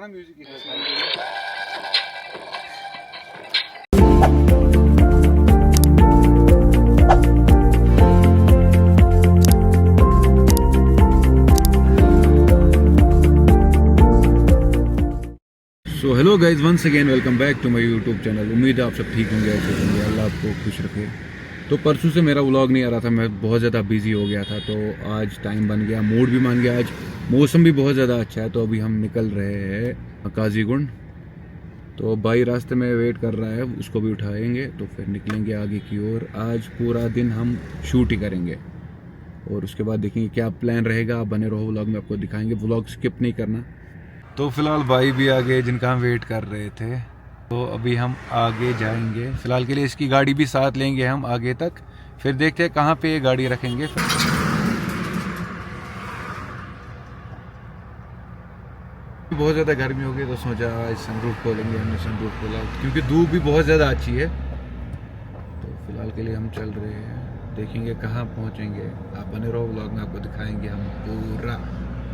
करना music so hello guys, once again welcome back to my YouTube channel. उम्मीद है आप सब ठीक होंगे, अच्छे होंगे, अल्लाह आपको खुश रखे। तो परसों से मेरा व्लॉग नहीं आ रहा था, मैं बहुत ज़्यादा बिजी हो गया था। तो आज टाइम बन गया, मूड भी मान गया, आज मौसम भी बहुत ज़्यादा अच्छा है। तो अभी हम निकल रहे हैं काजीगुंड। तो भाई रास्ते में वेट कर रहा है, उसको भी उठाएंगे तो फिर निकलेंगे आगे की ओर। आज पूरा दिन हम शूट ही करेंगे और उसके बाद देखेंगे क्या प्लान रहेगा। आप बने रहो, व्लॉग में आपको दिखाएंगे, व्लॉग स्किप नहीं करना। तो फिलहाल भाई भी आ गए जिनका हम वेट कर रहे थे। तो अभी हम आगे जाएंगे, फिलहाल के लिए इसकी गाड़ी भी साथ लेंगे हम आगे तक, फिर देखते हैं कहाँ पे ये गाड़ी रखेंगे। बहुत ज़्यादा गर्मी हो गई तो सोचा आज सनरूफ खोलेंगे। हमने सनरूफ खोला क्योंकि धूप भी बहुत ज़्यादा अच्छी है। तो फिलहाल के लिए हम चल रहे हैं, देखेंगे कहाँ पहुँचेंगे। आप बने रहो, व्लॉग में आपको दिखाएंगे हम पूरा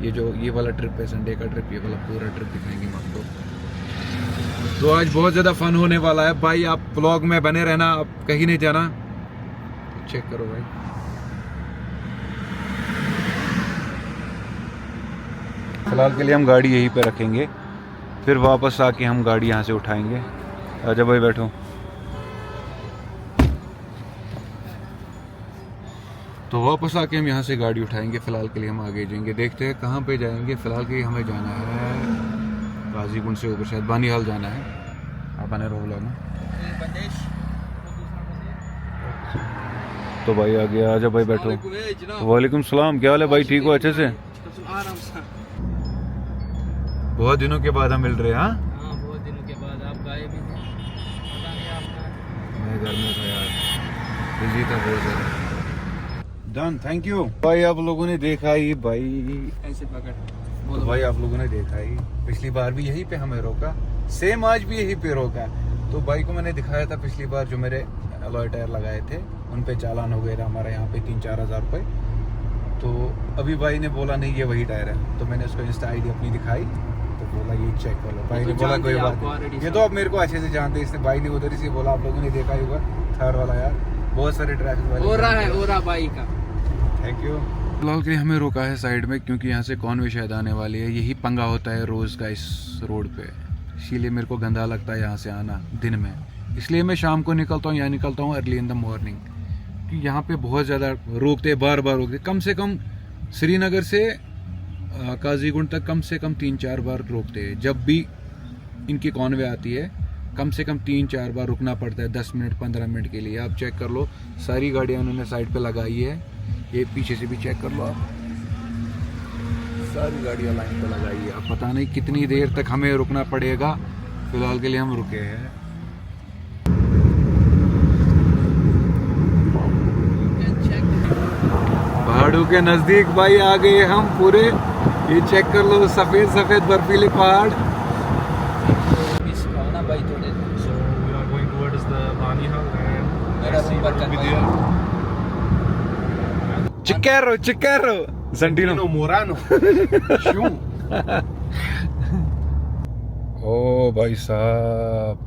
ये वाला ट्रिप है, संडे का ट्रिप, ये वाला पूरा ट्रिप दिखाएंगे हम आपको। तो आज बहुत ज़्यादा फन होने वाला है भाई, आप व्लॉग में बने रहना, आप कहीं नहीं जाना। चेक करो भाई, फिलहाल के लिए हम गाड़ी यहीं पे रखेंगे, फिर वापस आके हम गाड़ी यहाँ से उठाएंगे। आजा भाई बैठो। तो वापस आके हम यहाँ से गाड़ी उठाएंगे। फिलहाल के लिए हम आगे जाएंगे, देखते हैं कहाँ पे जाएंगे। फिलहाल के लिए हमें जाना है काजीगुंड से ऊपर, शायद बानीहाल जाना है। आप बने रहो व्लॉग में। तो भाई आ गया, आजा भाई बैठो। वालेकुम सलाम, क्या हाल है भाई, ठीक हो अच्छे से? बहुत दिनों के बाद हम मिल रहे हैं। हाँ बहुत दिनों के बाद आप गायब भी थे, पता नहीं आपका। मैं घर में था यार, बिजी था बहुत ज़्यादा। डन, थैंक यू भाई। आप लोगों ने देखा ही भाई, ऐसे पकड़ तो भाई आप लोगों ने देखा ही, पिछली बार भी यहीं पे हमें रोका, सेम आज भी यहीं पे रोका। तो भाई को मैंने दिखाया था पिछली बार, जो मेरे अलॉय टायर लगाए थे उन पे चालान हो गया था हमारे यहाँ पे 3-4 हज़ार रुपये। तो अभी भाई ने बोला नहीं ये वही टायर है, तो मैंने उसको इंस्टा ID अपनी दिखाई, तो बोला ये चेक कर लो। भाई ने बोला कोई बात नहीं, ये तो आप मेरे को अच्छे से जानते हैं। इसने भाई ने उधर से बोला, आप लोगों ने देखा ही होगा थार वाला यार, बहुत सारे ट्रैफिक वाले हो रहा बाइक का। Thank you. फिलहाल के लिए हमें रोका है साइड में, क्योंकि यहाँ से कॉन्वे शायद आने वाली है। यही पंगा होता है रोज़ का इस रोड पे, इसीलिए मेरे को गंदा लगता है यहाँ से आना दिन में। इसलिए मैं शाम को निकलता हूँ, यहाँ निकलता हूँ अर्ली इन द मॉर्निंग, क्योंकि यहाँ पे बहुत ज़्यादा रोकते, बार बार रोकते। कम से कम श्रीनगर से काजीगुंड तक कम से कम 3-4 बार रोकते हैं। जब भी इनकी कॉन्वे आती है कम से कम 3-4 बार रुकना पड़ता है, 10 मिनट 15 मिनट के लिए। आप चेक कर लो, सारी गाड़ियाँ उन्होंने साइड पे लगाई है। ये पीछे से भी चेक कर लो आप, सारी गाड़ियाँ लाइन पे लगाई है। अब पता नहीं कितनी देर तक हमें रुकना पड़ेगा। फिलहाल के लिए हम रुके हैं। पहाड़ों के नजदीक भाई आ गए हम पूरे। ये चेक कर लो, सफेद सफेद बर्फीले पहाड़। चिक्केरो चिक्केरो Santino Morano। ओ भाई साहब,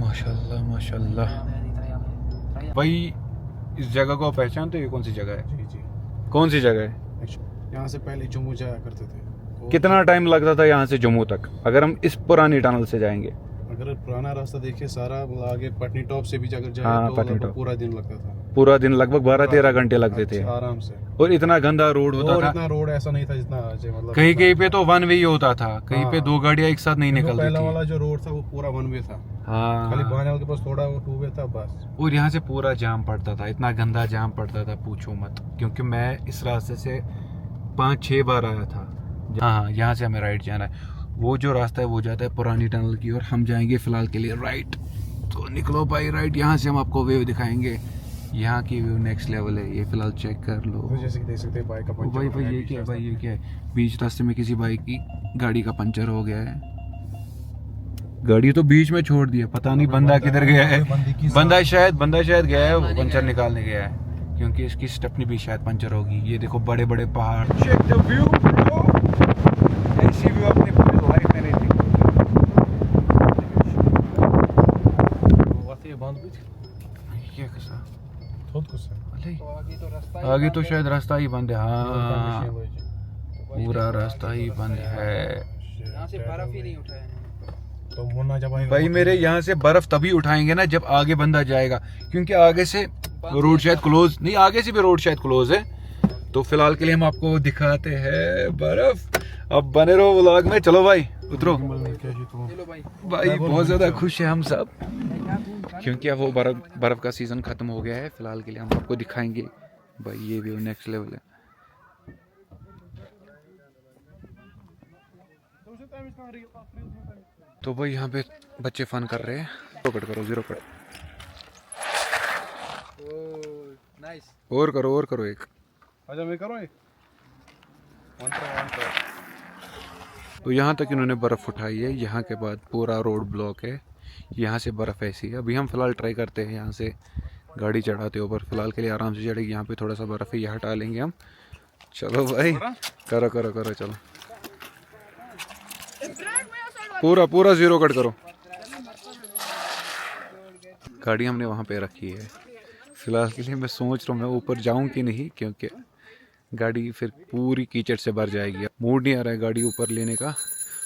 माशाल्लाह माशाल्लाह। भाई इस जगह को आप पहचानते हो? ये कौन सी जगह है? जी जी, कौन सी जगह है? यहाँ से पहले जम्मू जाया करते थे। कितना टाइम लगता था यहाँ से जम्मू तक, अगर हम इस पुरानी टनल से जाएंगे? अगर पुराना रास्ता देखे सारा, आगे पटनी टॉप से भी अगर जाए हाँ, तो पटनी लगभग टॉप। पूरा दिन लगता था। पूरा दिन, लगभग 12-13 घंटे लगते थे आराम से। और इतना गंदा रोड होता और था। इतना रोड ऐसा नहीं था जितना आज है, मतलब कहीं कहीं पे तो 1 वे ही होता था, कहीं पे हाँ। 2 गाड़ियाँ एक साथ नहीं निकलती पहला थी। वाला जो रोड था वो पूरा 1 वे था। खाली हाँ, बानेवाल के पास थोड़ा वो 2 वे था बस। और यहाँ से पूरा जाम पड़ता था, इतना गंदा जाम पड़ता था पूछो मत। क्योंकि मैं इस रास्ते से 5-6 बार आया था। हाँ, यहाँ से हमें राइट जाना है। वो जो रास्ता है वो जाता है पुरानी टनल की, और हम जाएंगे फिलहाल के लिए राइट। तो निकलो भाई राइट, यहाँ से हम आपको व्यू दिखाएंगे। यहाँ की व्यू नेक्स्ट लेवल है, ये फिलहाल चेक कर लो। तो जैसे कि देख सकते हैं बाइक का ओ पंचर भाई हो गया ये बीच क्या है रास्ते भाई, ये में। क्या है? बीच रास्ते में किसी बाइक की गाड़ी का पंचर हो गया है। गाड़ी तो बीच में छोड़ दिया, पता नहीं बंदा किधर गया है। बंदा शायद गया है, वो पंचर निकालने गया है, क्योंकि इसकी स्टेपनी भी शायद पंचर होगी। ये देखो बड़े बड़े पहाड़। चेक द व्यू ब्रो, आगे तो रास्ता ही आगे बंद तो है। शायद रास्ता ही बंद है। हाँ तो भाई पूरा रास्ता ही बंद है। यहाँ से बर्फ ही नहीं उठाया तो मुन्ना जब आएगा भाई मेरे यहाँ से बर्फ तभी उठाएंगे ना जब आगे बंदा जाएगा, क्योंकि आगे से रोड शायद क्लोज नहीं, आगे से भी रोड शायद क्लोज है। तो फिलहाल के लिए हम आपको दिखाते हैं बर्फ। अब बने रहो व्लॉग में। चलो भाई उतरो। चलो भाई। भाई बहुत ज्यादा खुश है हम सब, क्योंकि अब वो बर्फ का सीजन खत्म हो गया है। फिलहाल के लिए हम आपको दिखाएंगे भाई, ये व्यू नेक्स्ट लेवल है। तो भाई यहाँ पे बच्चे फन कर रहे हैं। कट करो, 0 कट। नाइस। और करो एक। अच्छा मैं करूँ तो यहाँ तक इन्होंने बर्फ़ उठाई है। यहाँ के बाद पूरा रोड ब्लॉक है, यहाँ से बर्फ़ ऐसी है। अभी हम फ़िलहाल ट्राई करते हैं यहाँ से गाड़ी चढ़ाते ऊपर। फिलहाल के लिए आराम से चढ़ेगी। यहाँ पे थोड़ा सा बर्फ़ है, ये हटा लेंगे हम। चलो भाई करो चलो। पूरा 0 कट करो। गाड़ी हमने वहाँ पे रखी है। फिलहाल के लिए मैं सोच रहा हूँ मैं ऊपर जाऊँ कि नहीं, क्योंकि गाड़ी फिर पूरी कीचड़ से भर जाएगी। मूड नहीं आ रहा है गाड़ी ऊपर लेने का,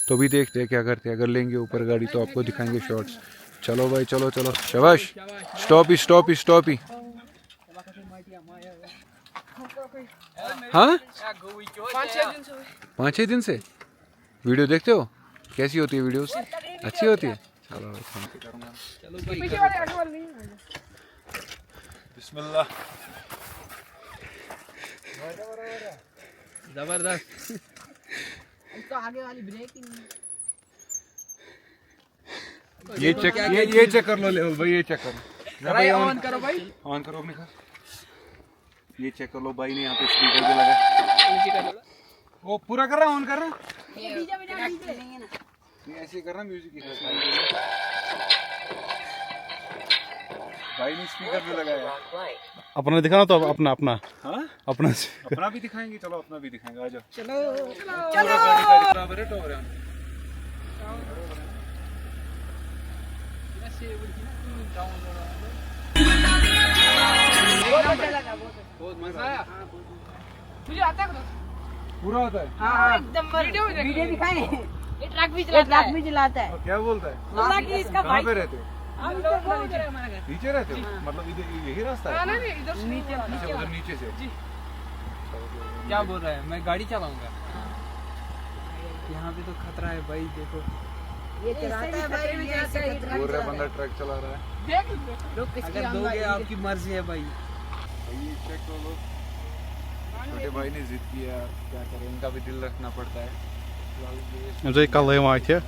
तो भी देखते हैं क्या करते हैं। अगर लेंगे ऊपर गाड़ी तो आपको दिखाएंगे शॉर्ट्स। चलो भाई चलो। शाबाश। स्टॉप ही। हाँ 5-6 दिन से वीडियो देखते हो? कैसी होती है वीडियोस? अच्छी होती है। चलो बिस्मिल्लाह। जबरदस्त। तो आगे वाली ब्रेक ही नहीं। ये चेक कर लो लेवल भाई, ये चेक कर लो भाई। ऑन करो भाई। ऑन करो अपने घर। ये चेक कर लो भाई ने यहाँ पे स्पीकर भी लगा। वो पूरा कर रहा, ऑन कर रहा। ऐसे कर रहा म्यूजिक की भाई ने स्पीकर भी लगाया। अपना दिखाना तो अपना हाँ अपना भी दिखाएंगे। चलो अपना भी दिखाएंगे, आ जाओ। चलो। बराबर है टॉप है। बहुत मजा आया। तुझे आता है? पूरा होता है। हाँ एकदम वीडियो दिखाए। ये ट्रक भी चलाता है। क्या बोलता है? बोला कि इसका कहाँ पे रहते हो? हम तो हमारा घर नीचे रहते हो? मतलब इधर यही रास्ता है? इधर से अच्छा उधर नीचे से। क्या बोल रहा है? मैं गाड़ी चलाऊंगा। यहाँ पे तो खतरा है भाई, देखो। ये चलाता है भाई, ये ऐसे ही बोल रहा है बंदा ट्रक चला रहा है। लोग किसकी अगर दोगे आपकी मर्जी है भाई। ये चेक कर लो। छोटे भाई ने जिद किया, क्या करें, इनका भी दिल रखना पड़ता है। मुझे कल है वहाँ थे।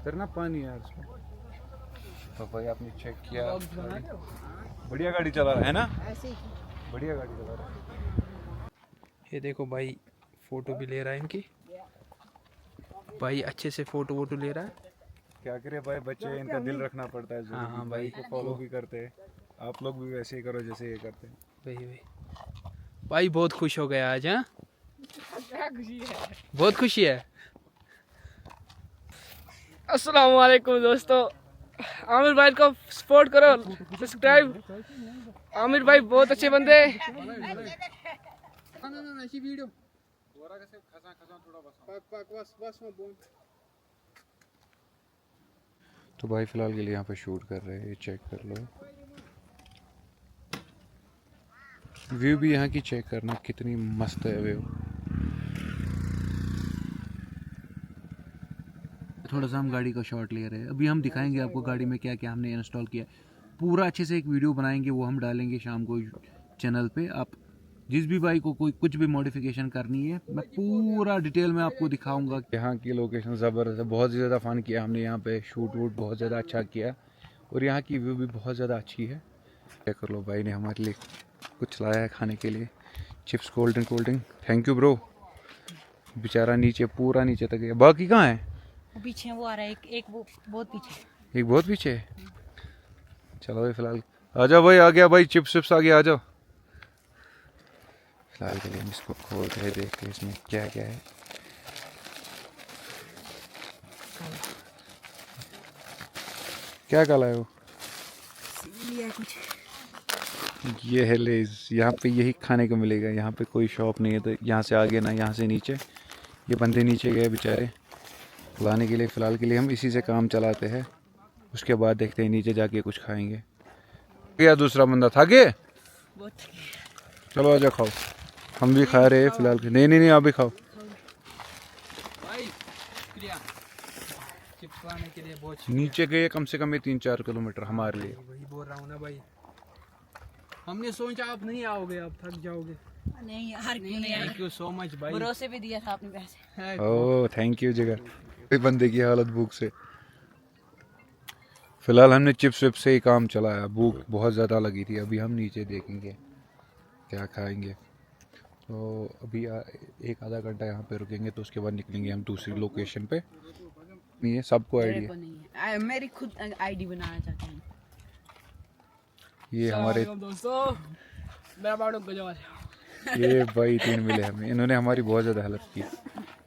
करना पानी यार उसमें। तो भाई आपने चेक किया, बढ़िया गाड़ी चला रहा है ना? ऐसे ही। बढ़िया गाड़ी चला रहा है। ये देखो भाई, फोटो भी ले रहा है इनकी। भाई अच्छे से फोटो वोटो ले रहा है। क्या करे भाई, बच्चे इनका दिल रखना पड़ता है। हाँ, हाँ भाई। को फॉलो भी करते हैं। आप लोग भी वैसे ही करो जैसे ये करते हैं। भाई बहुत खुश हो गया आज। हाँ बहुत खुशी है। अस्सलाम वालेकुम दोस्तों, आमिर भाई को सपोर्ट करो, सब्सक्राइब। आमिर भाई बहुत अच्छे बंदे। तो भाई फिलहाल के लिए यहाँ पे शूट कर रहे हैं, ये चेक कर लो। व्यू भी यहाँ की चेक करना, कितनी मस्त है व्यू। थोड़ा सा हम गाड़ी का शॉट ले रहे हैं। अभी हम दिखाएंगे आपको गाड़ी में क्या क्या हमने इंस्टॉल किया। पूरा अच्छे से एक वीडियो बनाएंगे, वो हम डालेंगे शाम को चैनल पे। आप जिस भी बाइक को कोई कुछ भी मॉडिफिकेशन करनी है, मैं पूरा डिटेल में आपको दिखाऊंगा। यहाँ की लोकेशन ज़बरदस्त है, बहुत ज़्यादा फन किया हमने यहाँ पे, शूट वूट बहुत ज़्यादा अच्छा किया। और यहाँ की व्यू भी बहुत ज़्यादा अच्छी है। क्या कर लो, भाई ने हमारे लिए कुछ लाया है खाने के लिए, chips, cold drink. Thank you bro. बेचारा नीचे, पूरा नीचे तक गया। बाकी कहाँ है? वो पीछे वो आ रहा है, एक वो बहुत पीछे। एक बहुत पीछे है। चलो भाई फिलहाल आ जाओ भाई, आ गया भाई, चिप्स आ गया, आ जाओ। फिलहाल के लिए हम इसको खोलते हैं, देखते हैं इसमें क्या क्या है। क्या क्या लाए हो? ये है लेज। यहाँ पे यही खाने को मिलेगा, यहाँ पे कोई शॉप नहीं है, तो यहाँ से आगे ना यहाँ से नीचे। ये बंदे नीचे गए बेचारे लाने के लिए। फ़िलहाल के लिए हम इसी से काम चलाते हैं, उसके बाद देखते हैं नीचे जाके कुछ खाएंगे। क्या दूसरा बंदा था के? चलो आजा खाओ, हम भी खा रहे हैं फ़िलहाल के। नहीं नहीं नहीं, आप भी खाओ। नीचे गए कम से कम 3-4 किलोमीटर हमारे लिए। वही बोल रहा हूँ ना भाई, हमने सोचा आप नहीं आओगे, आप थक जाओगे। नहीं यार, क्यों नहीं थैंक यू सो मच भाई, भरोसे पे दिया था आपने पैसे। ओह थैंक यू जिगर। कोई बंदे की हालत भूख से। फ़िलहाल हमने चिप्स विप्स से ही काम चलाया, भूख बहुत ज़्यादा लगी थी। अभी हम नीचे देखेंगे क्या खाएंगे। तो अभी एक आधा घंटा यहाँ पे रुकेंगे, तो उसके बाद निकलेंगे हम दूसरी लोकेशन पे। नहीं है सबको आइडिया। नहीं है, मेरी खुद आईडी बनाना चाहता हूँ। ये हमारे दोस्तों, मेरा बाड़ों को जवाब। ये भाई 3 मिले हमें, इन्होंने हमारी बहुत ज़्यादा हेल्प की।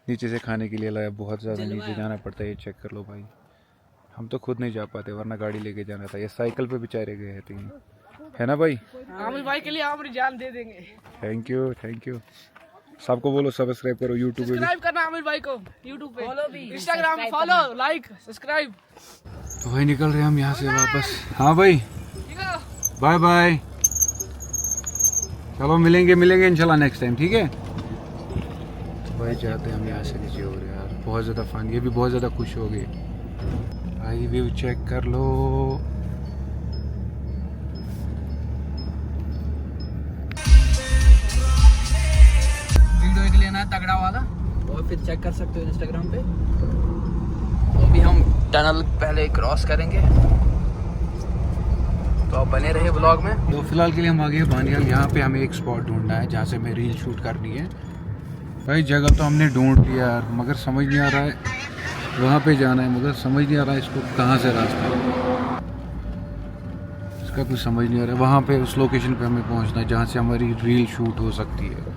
नीचे से खाने के लिए लाया, बहुत ज़्यादा नीचे जाना पड़ता है, ये चेक कर लो भाई। हम तो खुद नहीं जा पाते, वरना गाड़ी लेके जाना था। ये साइकिल पे बेचारे गए हैं 3, है ना भाई? आमिर भाई के लिए हमारी जान दे देंगे। Thank you thank you. सबको बोलो सब्सक्राइब करो यूट्यूब पे भी। सब्सक्राइब करना आमिर भाई को यूट्यूब पे, फॉलो भी, इंस्टाग्राम पे फॉलो, लाइक, सब्सक्राइब। तो भाई निकल रहे हैं हम यहाँ से वापस। हाँ भाई, ठीक है, बाय बाय। चलो मिलेंगे इंशाल्लाह नेक्स्ट टाइम, ठीक है? तो भाई जाते हैं हम यहाँ से नीचे। हो रहे यार बहुत ज़्यादा फन, ये भी बहुत ज़्यादा खुश हो गए भाई। व्यू चेक कर लो। वीडियो के लिए ना तगड़ा वाला, और फिर चेक कर सकते हो इंस्टाग्राम पे। तो अभी हम टनल पहले क्रॉस करेंगे, तो आप बने रहे ब्लॉग में। तो फिलहाल के लिए हम आ गए बानियाल। यहाँ पे हमें एक स्पॉट ढूंढना है जहाँ से हमें रील शूट करनी है। भाई जगह तो हमने ढूंढ लिया यार, मगर समझ नहीं आ रहा है वहाँ पे जाना है, मगर समझ नहीं आ रहा है इसको कहाँ से रास्ता है, इसका कुछ समझ नहीं आ रहा है। वहाँ पे उस लोकेशन पे हमें पहुँचना है जहाँ से हमारी रील शूट हो सकती है।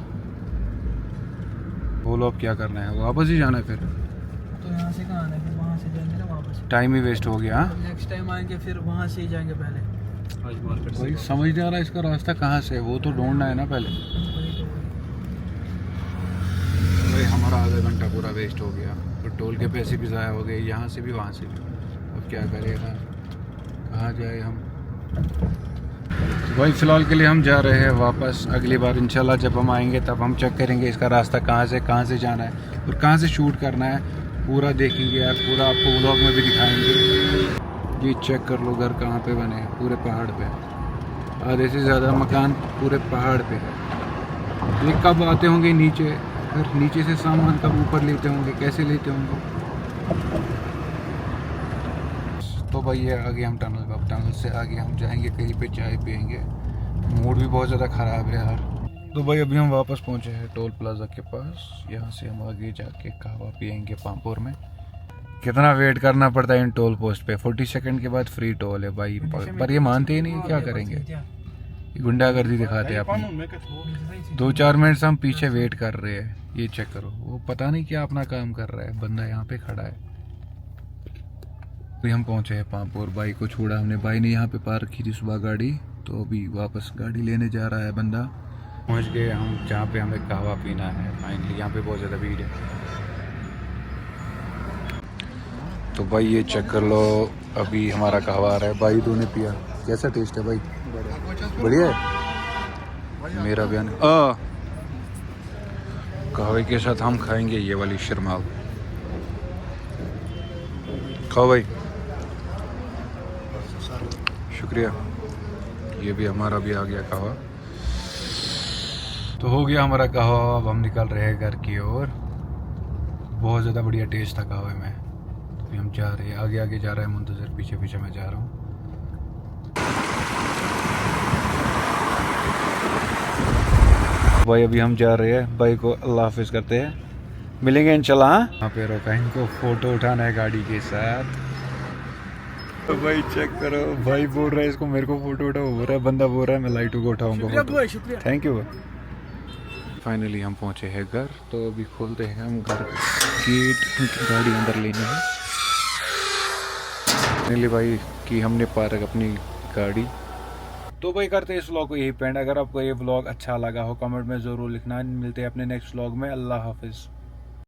बोलो अब क्या करना है, वापस ही जाना है फिर? तो यहाँ से कहाँ आना है, फिर वहाँ से जाएंगे ना वापस। टाइम ही वेस्ट हो गया। नेक्स्ट टाइम आएंगे फिर वहाँ से ही जाएंगे पहले। भाई समझ नहीं आ रहा इसका रास्ता कहाँ से है, वो तो ढूंढना है ना पहले। भाई हमारा आधा घंटा पूरा वेस्ट हो गया, पेट्रोल के पैसे भी ज़ाया हो गए, यहाँ से भी वहाँ से भी। अब क्या करेगा, कहाँ जाए हम? भाई फ़िलहाल के लिए हम जा रहे हैं वापस। अगली बार इंशाल्लाह जब हम आएंगे तब हम चेक करेंगे इसका रास्ता कहाँ से जाना है और कहाँ से शूट करना है, पूरा देखेंगे यार, पूरा आपको व्लॉग में भी दिखाएंगे। ये चेक कर लो घर कहाँ पे बने हैं, पूरे पहाड़ पे। आधे से ज़्यादा मकान पूरे पहाड़ पे है। ये कब आते होंगे नीचे, फिर नीचे से सामान कब ऊपर लेते होंगे, कैसे लेते होंगे? तो भाई ये आगे हम टनल पे, अब टनल से आगे हम जाएंगे कहीं पे चाय पियेंगे। मूड भी बहुत ज़्यादा ख़राब है यार। तो भाई अभी हम वापस पहुंचे हैं टोल प्लाजा के पास। यहाँ से हम आगे जाके कहवा पियेंगे पामपुर में। कितना वेट करना पड़ता है इन टोल पोस्ट पे, 40 सेकंड के बाद फ्री टोल है भाई। पर ये मानते ही नहीं, क्या करेंगे, ये गुंडागर्दी दिखाते हैं अपनी। 2-4 मिनट से हम पीछे वेट कर रहे हैं। ये चेक करो, वो पता नहीं क्या अपना काम कर रहा है, बंदा यहाँ पे खड़ा है। अभी हम पहुंचे हैं पामपुर। भाई को छोड़ा हमने, भाई ने यहाँ पे पार्क की थी सुबह गाड़ी, तो अभी वापस गाड़ी लेने जा रहा है बंदा। पहुंच गए हम जहाँ पे हमें कहवा पीना है फाइनली। यहाँ पे बहुत ज़्यादा भीड़ है। तो भाई ये चेक कर लो, अभी हमारा कहवा आ रहा है। भाई तूने पिया, कैसा टेस्ट है भाई? बढ़िया है। मेरा बयान कहवे के साथ हम खाएंगे ये वाली शरमाल। खाओ भाई, शुक्रिया। ये भी हमारा भी आ गया कहवा। तो हो गया हमारा कहवा। अब हम निकल रहे हैं घर की ओर। बहुत ज़्यादा बढ़िया टेस्ट था कहवे में। तो अभी हम जा रहे हैं, आगे आगे जा रहा है मुंतज़िर, पीछे पीछे मैं जा रहा हूँ। भाई अभी हम जा रहे हैं, भाई को अल्लाह हाफिज़ करते हैं, मिलेंगे इंशाल्लाह। यहाँ पे रोका, इनको फोटो उठाना है गाड़ी के साथ। तो भाई चेक करो, भाई बोल रहा है इसको मेरे को फोटो उठाओ, बोल रहा है बंदा, बोल रहा है मैं लाइटू को उठाऊंगा फोटो। Thank you. फाइनली हम पहुंचे हैं घर। तो अभी खोलते हैं हम घर गेट, गाड़ी अंदर लेनी है। फाइनली भाई कि हमने पार्क अपनी गाड़ी। तो भाई करते हैं इस व्लॉग को यही पेंड। अगर आपको ये व्लॉग अच्छा लगा हो कमेंट में ज़रूर लिखना। मिलते हैं अपने नेक्स्ट व्लॉग में। अल्लाह हाफिज़।